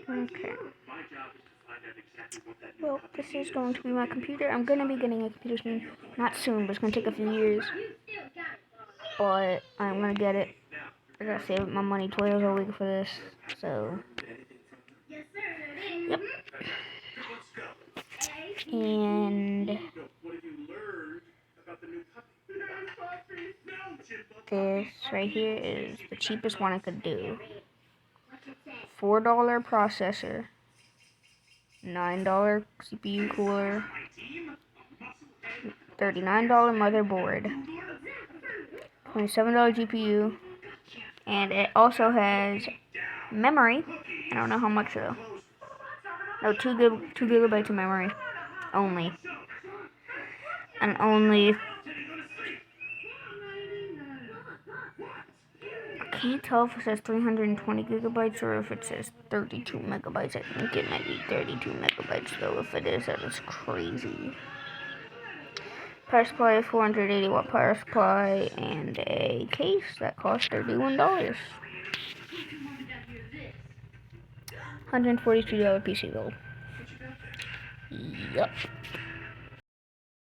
Okay. Well, this is going to be my computer. I'm going to be getting a computer soon. Not soon, but it's going to take a few years. But I'm going to get it. I got to save my money 12 a week for this. So, yep. And this right here is the cheapest one I could do. $4 processor, $9 CPU cooler, $39 motherboard, $27 GPU, and it also has memory. I don't know how much though. No, 2 gigabytes of memory only, and only. I can't tell if it says 320 gigabytes or if it says 32 megabytes. I think it might be 32 megabytes though. If it is, that is crazy. Power supply, 480 watt power supply, and a case that costs $31. $142 PC though. Yup.